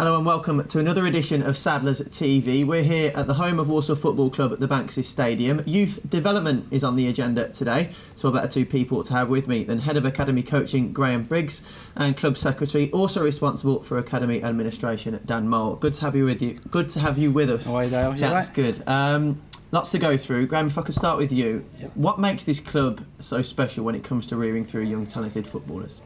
Hello and welcome to another edition of Saddlers TV. We're here at the home of Walsall Football Club at the Banks's Stadium. Youth development is on the agenda today, so what better two people to have with me than Head of Academy Coaching Graham Briggs and Club Secretary, also responsible for Academy Administration, Dan Mole. Good to have you with you. Good to have you with us. How are you, Dale? That's good. Lots to go through. Graham, if I could start with you, Yep. What makes this club so special when it comes to rearing through young talented footballers?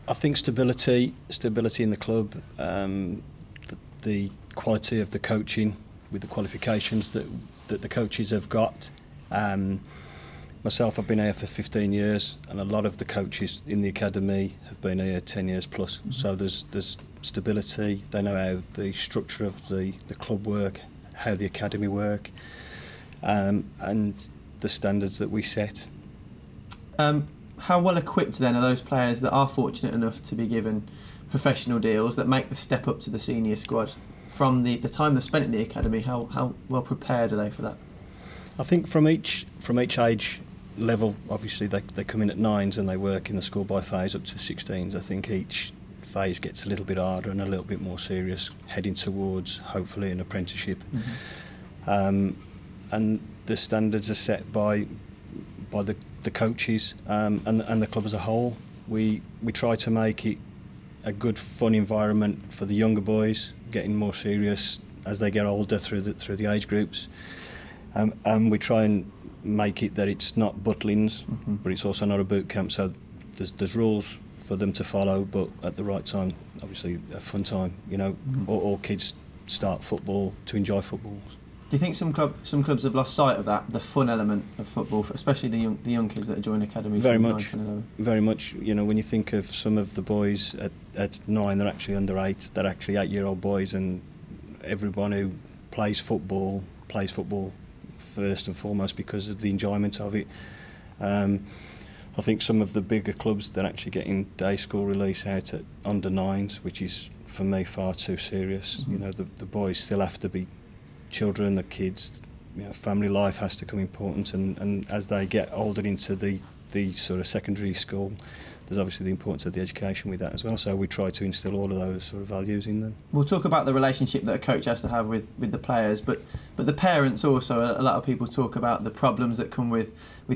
I think stability in the club, the quality of the coaching with the qualifications that the coaches have got. Myself, I've been here for 15 years, and a lot of the coaches in the academy have been here 10 years plus. Mm-hmm. So there's stability. They know how the structure of the club work, how the academy work, and the standards that we set. How well equipped then are those players that are fortunate enough to be given professional deals that make the step up to the senior squad? From the time they've spent in the academy, how well prepared are they for that? I think from each age level, obviously they come in at 9s and they work in the schoolboy phase up to 16s. I think each phase gets a little bit harder and a little bit more serious, heading towards hopefully an apprenticeship. Mm-hmm. And the standards are set by the coaches and the club as a whole. We try to make it a good, fun environment for the younger boys, getting more serious as they get older through the age groups. And we try and make it that it's not Butlins, mm-hmm. but it's also not a boot camp. So there's rules for them to follow, but at the right time, obviously a fun time. You know, mm-hmm. all kids start football to enjoy football. Do you think some clubs have lost sight of that, the fun element of football, especially the young kids that are joining academy? Very much. You know, when you think of some of the boys at 9, they're actually under 8. They're actually 8-year-old boys, and everyone who plays football first and foremost because of the enjoyment of it. I think some of the bigger clubs, they're actually getting day school release out at under 9s, which is for me far too serious. Mm-hmm. You know, the boys still have to be children, the kids, you know, family life has to become important, and as they get older into the sort of secondary school, there's obviously the importance of the education with that as well. So we try to instill all of those sort of values in them. We'll talk about the relationship that a coach has to have with the players, but the parents also. A lot of people talk about the problems that come with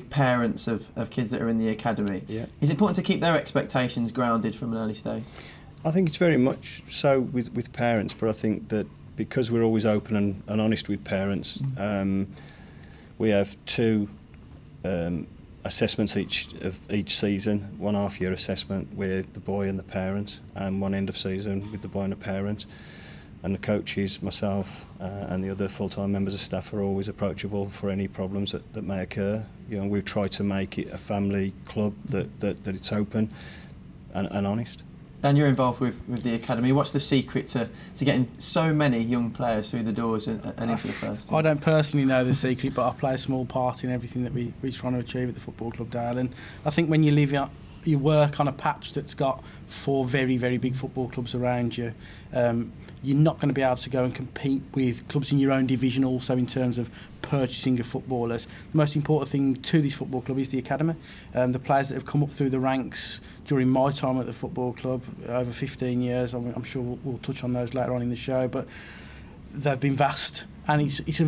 parents of kids that are in the academy. Yeah. Is it important to keep their expectations grounded from an early stage? I think it's very much so with parents, but I think that because we're always open and honest with parents, we have 2 assessments each season, 1 half-year assessment with the boy and the parent, and 1 end of season with the boy and the parent. And the coaches, myself, and the other full-time members of staff are always approachable for any problems that may occur. You know, we've tried to make it a family club that it's open and honest. Dan, you're involved with the academy. What's the secret to getting so many young players through the doors and into the first team? I don't personally know the secret, but I play a small part in everything that we're trying to achieve at the football club, Dale. And I think when you work on a patch that's got 4 very, very big football clubs around you, you're not going to be able to go and compete with clubs in your own division also in terms of purchasing of footballers. The most important thing to this football club is the academy. The players that have come up through the ranks during my time at the football club, over 15 years, I'm sure we'll touch on those later on in the show, but they've been vast. And it's a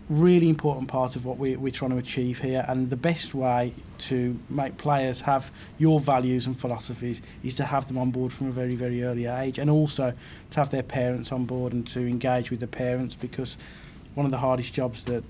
really important part of what we're trying to achieve here. And the best way to make players have your values and philosophies is to have them on board from a very, very early age, and also to have their parents on board and to engage with the parents, because one of the hardest jobs that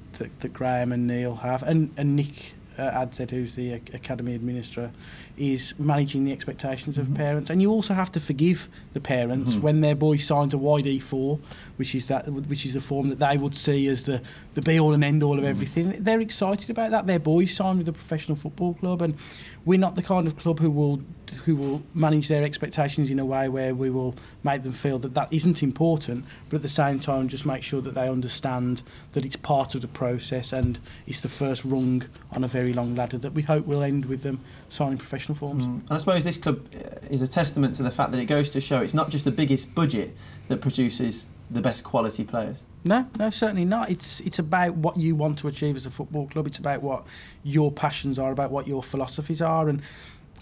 Graham and Neil have, and Nick Adset, who's the academy administrator, is managing the expectations of parents. And you also have to forgive the parents when their boy signs a YD4, which is the form that they would see as the be all and end all of everything. They're excited about that. Their boys sign with a professional football club, and we're not the kind of club who will manage their expectations in a way where we will make them feel that isn't important, but at the same time just make sure that they understand that it's part of the process and it's the first rung on a very long ladder that we hope will end with them signing professional forms. And I suppose this club is a testament to the fact that it goes to show it's not just the biggest budget that produces the best quality players. No, certainly not. It's about what you want to achieve as a football club. It's about what your passions are, about what your philosophies are. And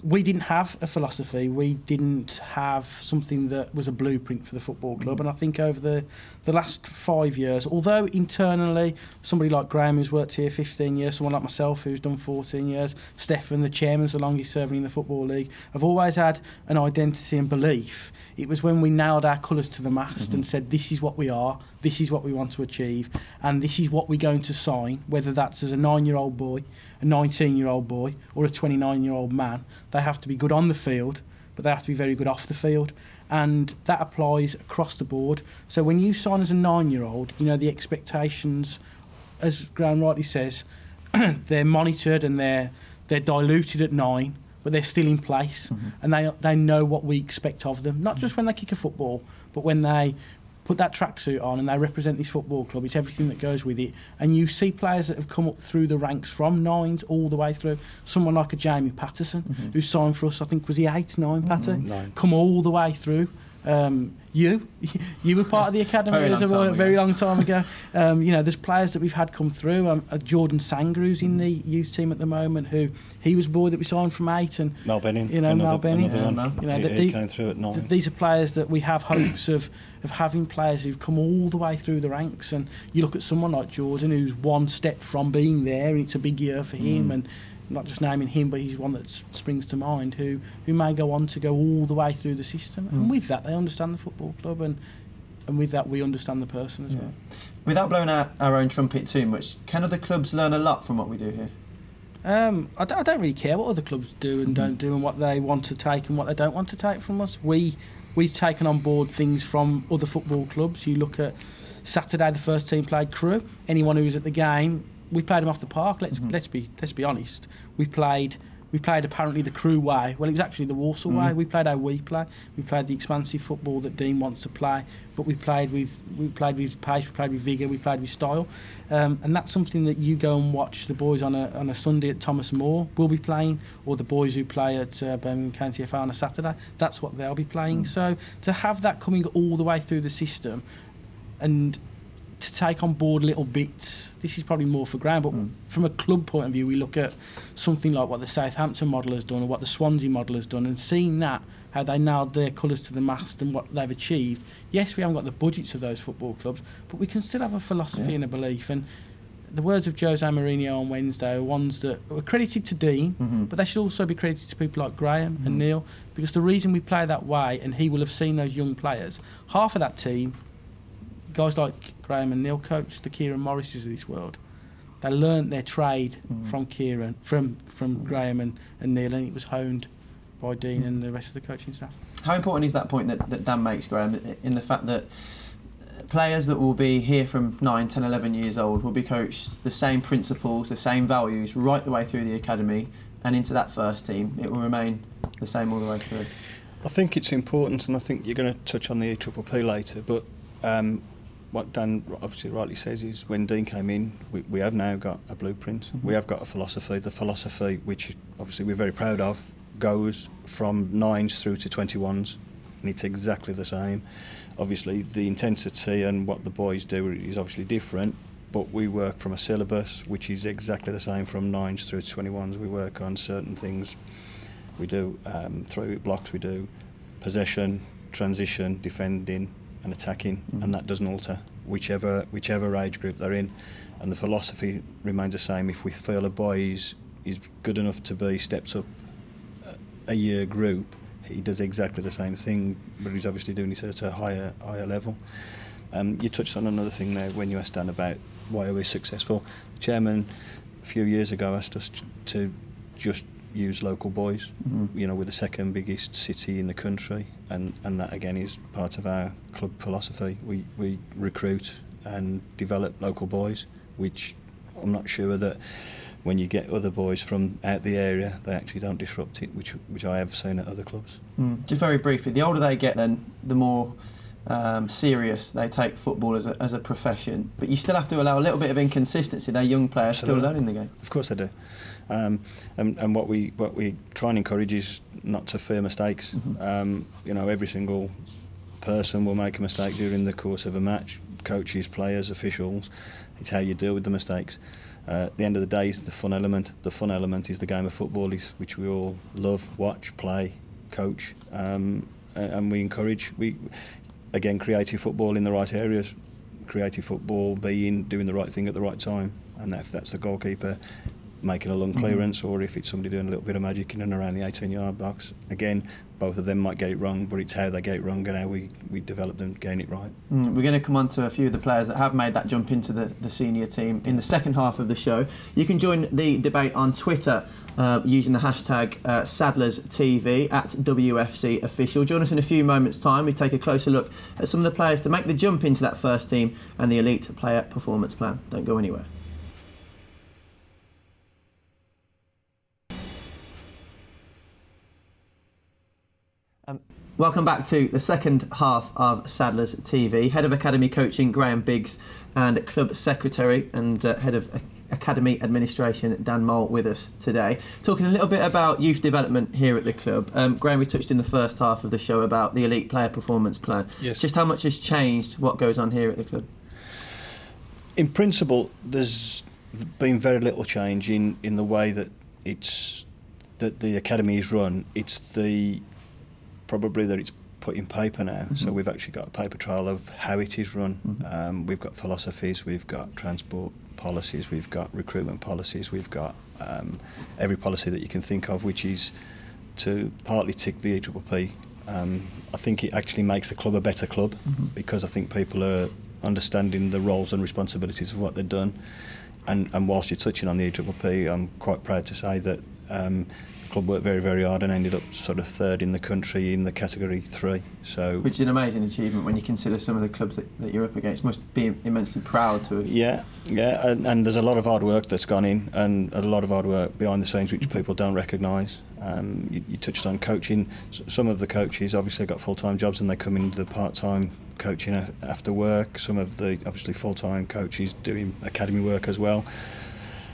we didn't have a philosophy. We didn't have something that was a blueprint for the football club. And I think over the last 5 years, although internally, somebody like Graham, who's worked here 15 years, someone like myself, who's done 14 years, Stefan, the chairman's the longest serving in the Football League, have always had an identity and belief. It was when we nailed our colours to the mast and said, this is what we are, this is what we want to achieve, and this is what we're going to sign, whether that's as a 9-year-old boy, a 19-year-old boy, or a 29-year-old man. They have to be good on the field, but they have to be very good off the field. And that applies across the board. So when you sign as a 9-year-old, you know, the expectations, as Graham rightly says, they're monitored and they're diluted at 9, but they're still in place. And they know what we expect of them, not just when they kick a football, but when they put that tracksuit on and they represent this football club. It's everything that goes with it. And you see players that have come up through the ranks from 9s all the way through. Someone like a Jamie Patterson, who signed for us, I think, was he 8, 9, Patter? 9. Come all the way through. You were part of the academy very long time ago. You know, there's players that we've had come through. Jordan Sanger, who's in the youth team at the moment, who he was a boy that we signed from 8, and Mal Benning, you know, Mal Benning. You know, he came through at 9. These are players that we have hopes of having players who've come all the way through the ranks. And you look at someone like Jordan, who's one step from being there, and it's a big year for him. And not just naming him, but he's one that springs to mind, who may go on to go all the way through the system. And with that, they understand the football club, and with that, we understand the person as well. Without blowing out our own trumpet too much, can other clubs learn a lot from what we do here? I don't really care what other clubs do and don't do, and what they want to take and what they don't want to take from us. We've taken on board things from other football clubs. You look at Saturday, the first team played Crewe. Anyone who was at the game, we played them off the park. Let's be honest. We played apparently the Crewe way. Well, it was actually the Walsall way. We played how we play. We played the expansive football that Dean wants to play. But we played with pace. We played with vigour. We played with style. And that's something that you go and watch the boys on a Sunday at Thomas More will be playing, or the boys who play at Birmingham County FA on a Saturday. That's what they'll be playing. So to have that coming all the way through the system, and to take on board little bits. This is probably more for Graham, but from a club point of view, we look at something like what the Southampton model has done or what the Swansea model has done, and seeing that, how they nailed their colours to the mast and what they've achieved. Yes, we haven't got the budgets of those football clubs, but we can still have a philosophy and a belief. And the words of Jose Mourinho on Wednesday are ones that were credited to Dean, but they should also be credited to people like Graham and Neil, because the reason we play that way, and he will have seen those young players, half of that team, guys like Graham and Neil, coached the Kieran Morrises of this world. They learnt their trade from Kieran, from Graham and Neil, and it was honed by Dean and the rest of the coaching staff. How important is that point that Dan makes, Graham, in the fact that players that will be here from 9, 10, 11 years old will be coached the same principles, the same values right the way through the academy and into that first team? It will remain the same all the way through. I think it's important, and I think you're going to touch on the EPPP later, but what Dan obviously rightly says is when Dean came in, we have now got a blueprint. We have got a philosophy. The philosophy, which obviously we're very proud of, goes from 9s through to 21s, and it's exactly the same. Obviously, the intensity and what the boys do is obviously different, but we work from a syllabus which is exactly the same from 9s through to 21s. We work on certain things. We do throw blocks, we do possession, transition, defending, and attacking, and that doesn't alter whichever age group they're in, and the philosophy remains the same. If we feel a boy is good enough to be stepped up a year group, he does exactly the same thing, but he's obviously doing it at a higher level. You touched on another thing there when you asked Dan about why are we successful. The chairman a few years ago asked us to just use local boys. You know, we're the second biggest city in the country, and that again is part of our club philosophy. We recruit and develop local boys, which I'm not sure that when you get other boys from out the area, they actually don't disrupt it, which I have seen at other clubs. Just very briefly, the older they get then, the more serious they take football as a profession, but you still have to allow a little bit of inconsistency. They're young players. Absolutely. Still learning the game. Of course they do, and what we try and encourage is not to fear mistakes. You know, every single person will make a mistake during the course of a match. Coaches, players, officials. It's how you deal with the mistakes. At the end of the day is the fun element. The fun element is the game of football, which we all love, watch, play, coach, and we encourage. Again, creative football in the right areas. Creative football being doing the right thing at the right time, and if that's the goalkeeper making a long clearance, or if it's somebody doing a little bit of magic in and around the 18-yard box. Again, both of them might get it wrong, but it's how they get it wrong and how we develop them getting it right. We're going to come on to a few of the players that have made that jump into the senior team in the second half of the show. You can join the debate on Twitter using the hashtag SadlersTV at WFC Official. Join us in a few moments' time. We take a closer look at some of the players to make the jump into that first team and the elite player performance plan. Don't go anywhere. Welcome back to the second half of Sadlers TV. Head of Academy Coaching Graham Biggs and Club Secretary and Head of Academy Administration Dan Mole with us today. Talking a little bit about youth development here at the club. Graham, we touched in the first half of the show about the elite player performance plan. Yes. Just how much has changed what goes on here at the club? In principle, there's been very little change in the way that the academy is run. It's probably that it's put in paper now. So we've actually got a paper trail of how it is run. We've got philosophies, we've got transport policies, we've got recruitment policies, we've got every policy that you can think of, which is to partly tick the EPPP. I think it actually makes the club a better club because I think people are understanding the roles and responsibilities of what they've done. And whilst you're touching on the EPPP, I'm quite proud to say that the club worked very, very hard and ended up sort of third in the country in the category 3. So, which is an amazing achievement when you consider some of the clubs that you're up against. Must be immensely proud to have. Yeah, and there's a lot of hard work that's gone in and a lot of hard work behind the scenes which people don't recognise. You touched on coaching. Some of the coaches obviously got full-time jobs and they come into the part-time coaching after work. Some of the obviously full-time coaches doing academy work as well.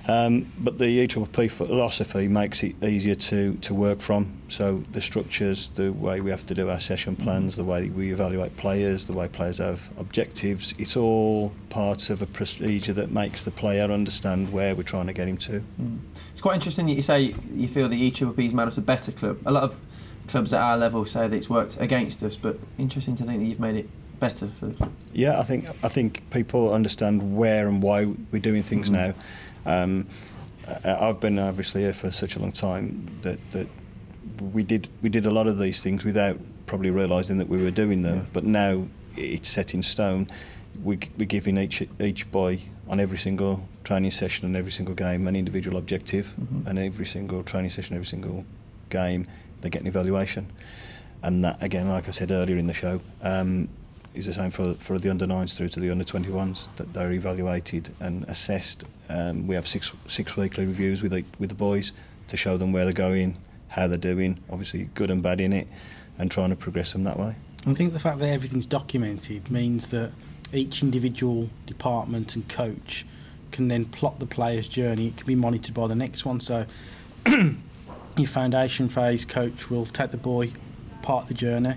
But the EPPP philosophy makes it easier to work from. So the structures, the way we have to do our session plans, the way we evaluate players, the way players have objectives, it's all part of a procedure that makes the player understand where we're trying to get him to. It's quite interesting that you say you feel the EPPP has made us a better club. A lot of clubs at our level say that it's worked against us, but interesting to think that you've made it better for the club. Yeah, I think people understand where and why we're doing things now. I've been obviously here for such a long time that we did a lot of these things without probably realising that we were doing them. But now it's set in stone. We're giving each boy on every single training session and every single game an individual objective, and every single training session, every single game, they get an evaluation. And that, again, like I said earlier in the show, is the same for the under-9s through to the under-21s, that they're evaluated and assessed. We have six weekly reviews with the boys to show them where they're going, how they're doing, obviously good and bad in it, and trying to progress them that way. I think the fact that everything's documented means that each individual department and coach can then plot the player's journey. It can be monitored by the next one. So your foundation phase coach will take the boy part of the journey,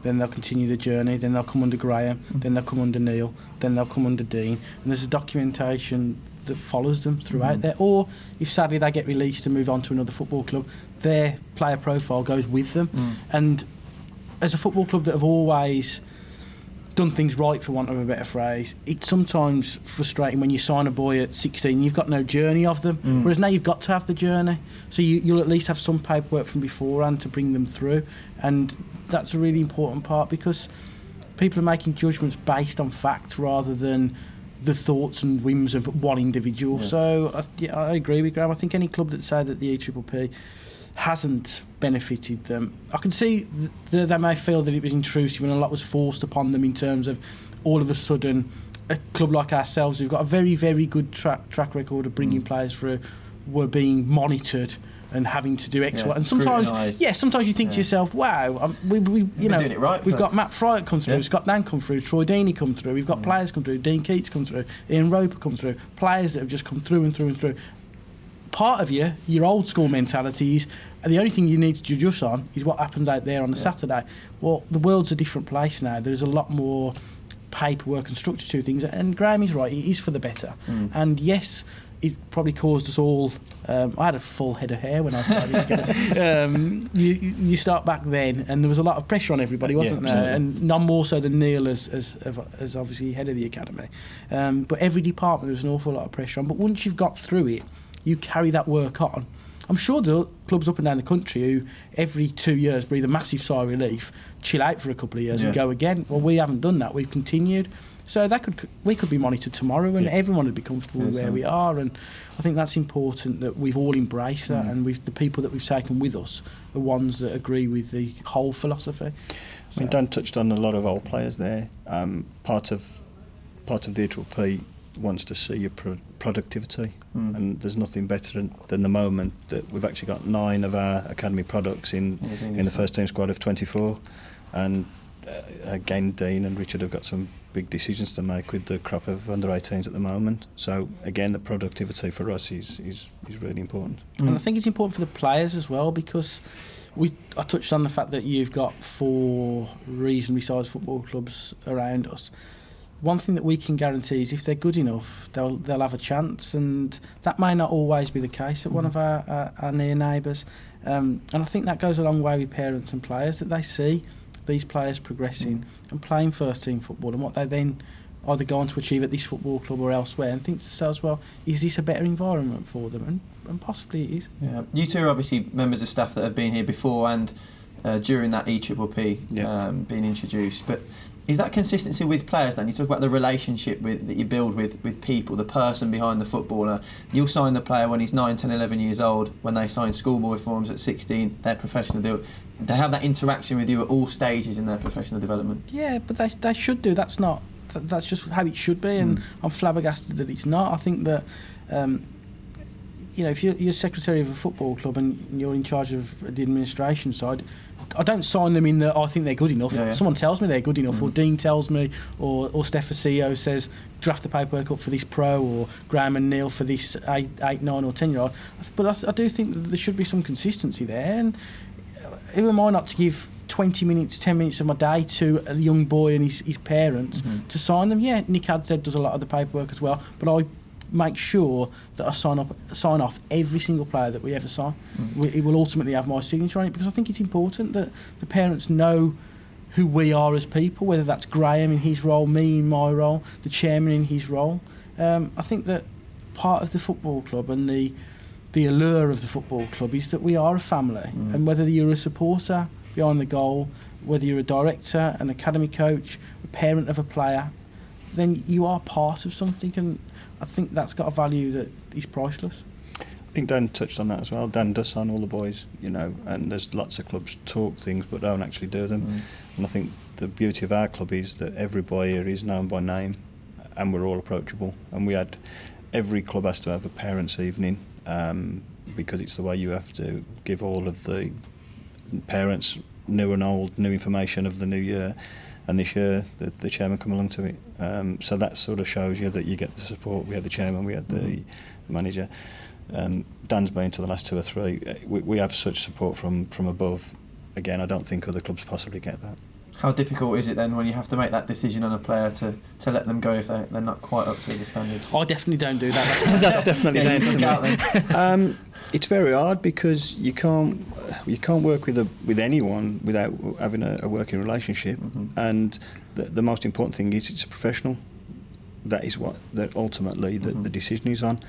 then they'll continue the journey, then they'll come under Graham, then they'll come under Neil, then they'll come under Dean, and there's a documentation that follows them throughout there. Or if sadly they get released and move on to another football club, their player profile goes with them. And as a football club that have always done things right, for want of a better phrase, it's sometimes frustrating when you sign a boy at 16, you've got no journey of them, whereas now you've got to have the journey. So you'll at least have some paperwork from beforehand to bring them through, and that's a really important part, because people are making judgments based on fact rather than the thoughts and whims of one individual. So I agree with Graham. I think any club that say that the EPPP hasn't benefited them, I can see that they may feel that it was intrusive and a lot was forced upon them in terms of all of a sudden a club like ourselves who've got a very, very good track record of bringing players through were being monitored and having to do X, Y, and sometimes, sometimes you think to yourself, "Wow, we've doing it right." We've got Matt Fryatt come through, Scott Dan come through, Troy Deeney come through. We've got players come through, Dean Keats come through, Ian Roper come through. Players that have just come through and through and through. Part of your old school mentality is, and the only thing you need to judge us on is what happens out there on the Saturday. Well, the world's a different place now. There's a lot more paperwork and structure to things, and Graham is right. It is for the better. And yes, it probably caused us all. I had a full head of hair when I started. You start back then, and there was a lot of pressure on everybody, wasn't there? And none more so than Neil as obviously head of the academy. But every department there was an awful lot of pressure on. But once you've got through it, you carry that work on. I'm sure there are clubs up and down the country who every 2 years breathe a massive sigh of relief, chill out for a couple of years and go again. Well, we haven't done that. We've continued. So we could be monitored tomorrow, and everyone would be comfortable with where we are. And I think that's important that we've all embraced that, and the people that we've taken with us are ones that agree with the whole philosophy. I mean, Dan touched on a lot of old players there. Part of the HLP wants to see your productivity, and there's nothing better than the moment that we've actually got 9 of our academy products in the first team squad of 24, and again Dean and Richard have got some big decisions to make with the crop of under 18s at the moment. So again, the productivity for us is really important. And I think it's important for the players as well, because I touched on the fact that you've got 4 reasonably sized football clubs around us. One thing that we can guarantee is if they're good enough, they'll have a chance, and that may not always be the case at one of our near neighbours. And I think that goes a long way with parents and players, that they see these players progressing and playing first team football, and what they then either go on to achieve at this football club or elsewhere, and think to themselves, well, is this a better environment for them? And possibly it is. Yeah. You two are obviously members of staff that have been here before and during that EPPP being introduced, but is that consistency with players then? You talk about the relationship that you build with people, the person behind the footballer. You'll sign the player when he's 9, 10, 11 years old. When they sign schoolboy forms at 16, they're professional. They have that interaction with you at all stages in their professional development. Yeah, but they should do. That's just how it should be, and I'm flabbergasted that it's not. I think that if you're secretary of a football club and you're in charge of the administration side, I don't sign them in that I think they're good enough. Someone tells me they're good enough, or Dean tells me, or Steph CEO says draft the paperwork up for this pro, or Graham and Neil for this 8, 9 or 10-year-old. But I do think that there should be some consistency there, and who am I not to give 20 minutes, 10 minutes of my day to a young boy and his parents to sign them? Yeah, Nick Hadstead does a lot of the paperwork as well, but I make sure that I sign off every single player that we ever sign. It will ultimately have my signature on it, because I think it's important that the parents know who we are as people, whether that's Graham in his role, me in my role, the chairman in his role. I think that part of the football club and the allure of the football club is that we are a family, and whether you're a supporter behind the goal, whether you're a director, an academy coach, a parent of a player, then you are part of something, and I think that's got a value that is priceless. I think Dan touched on that as well. Dan does sign all the boys, and there's lots of clubs talk things but don't actually do them. And I think the beauty of our club is that every boy here is known by name, and we're all approachable. And every club has to have a parents' evening, because it's the way you have to give all of the parents, new and old, new information of the new year. And this year, the chairman come along to it. So that sort of shows you that you get the support. We had the chairman, we had the manager. Dan's been to the last 2 or 3. We have such support from above. Again, I don't think other clubs possibly get that. How difficult is it then when you have to make that decision on a player to let them go if they're not quite up to the standard? I definitely don't do that. That's definitely down to me. It's very hard, because you can't work with anyone without having a working relationship, and the most important thing is it's a professional. That is what ultimately the decision is on.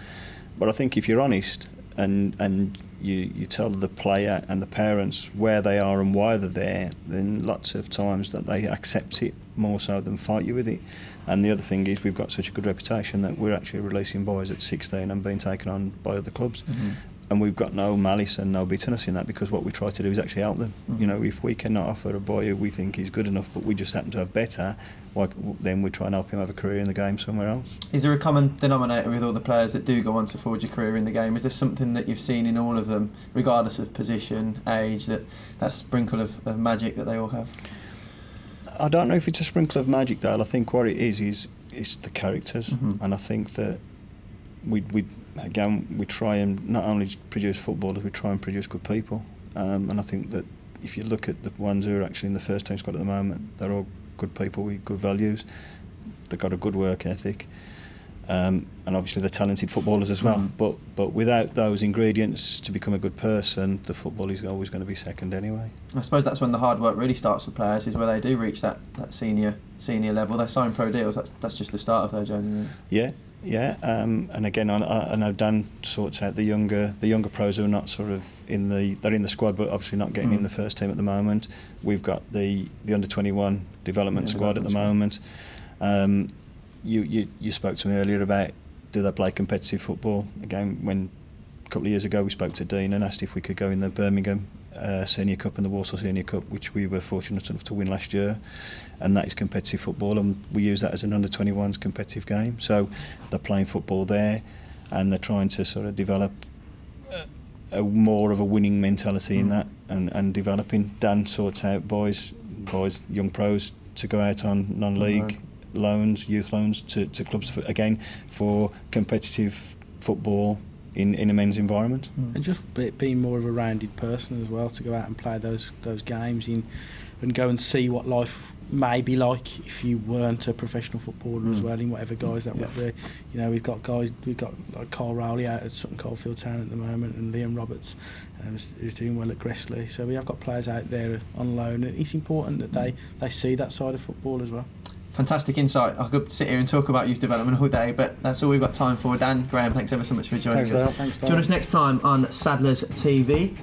But I think if you're honest and you tell the player and the parents where they are and why they're there, then lots of times that they accept it more so than fight you with it. And the other thing is we've got such a good reputation that we're actually releasing boys at 16 and being taken on by other clubs. And we've got no malice and no bitterness in that, because what we try to do is actually help them. If we cannot offer a boy who we think is good enough but we just happen to have better, then we try and help him have a career in the game somewhere else. Is there a common denominator with all the players that do go on to forge a career in the game? Is there something that you've seen in all of them, regardless of position, age, that sprinkle of magic that they all have? I don't know if it's a sprinkle of magic, Dale. I think what it is the characters, and I think that we try and not only produce footballers, we try and produce good people. And I think that if you look at the ones who are actually in the first team squad at the moment, they're all good people with good values. They've got a good work ethic. and obviously they're talented footballers as well. But without those ingredients to become a good person, the football is always going to be second anyway. I suppose that's when the hard work really starts for players, is where they do reach that senior level. They sign pro deals. That's just the start of their journey. Yeah. And again, I know Dan sorts out the younger pros who are not sort of they're in the squad, but obviously not getting in the first team at the moment. We've got the under-21 development squad at the moment. You spoke to me earlier about, do they play competitive football? Again, when a couple of years ago we spoke to Dean and asked if we could go in the Birmingham Senior Cup and the Walsall Senior Cup, which we were fortunate enough to win last year, and that is competitive football, and we use that as an under-21s competitive game. So they're playing football there, and they're trying to sort of develop a more of a winning mentality in that, and developing. Dan sorts out boys, young pros to go out on non-league loans, youth loans to clubs for competitive football in a men's environment. And just being more of a rounded person as well, to go out and play those games and go and see what life may be like if you weren't a professional footballer as well, in whatever guys that would be. You know, we've got like Carl Rowley out at Sutton Coldfield Town at the moment, and Liam Roberts who's doing well at Gressley. So we have got players out there on loan, and it's important that they see that side of football as well. Fantastic insight. I could sit here and talk about youth development all day, but that's all we've got time for. Dan, Graham, thanks ever so much for joining us. Thanks, Join us next time on Sadler's TV.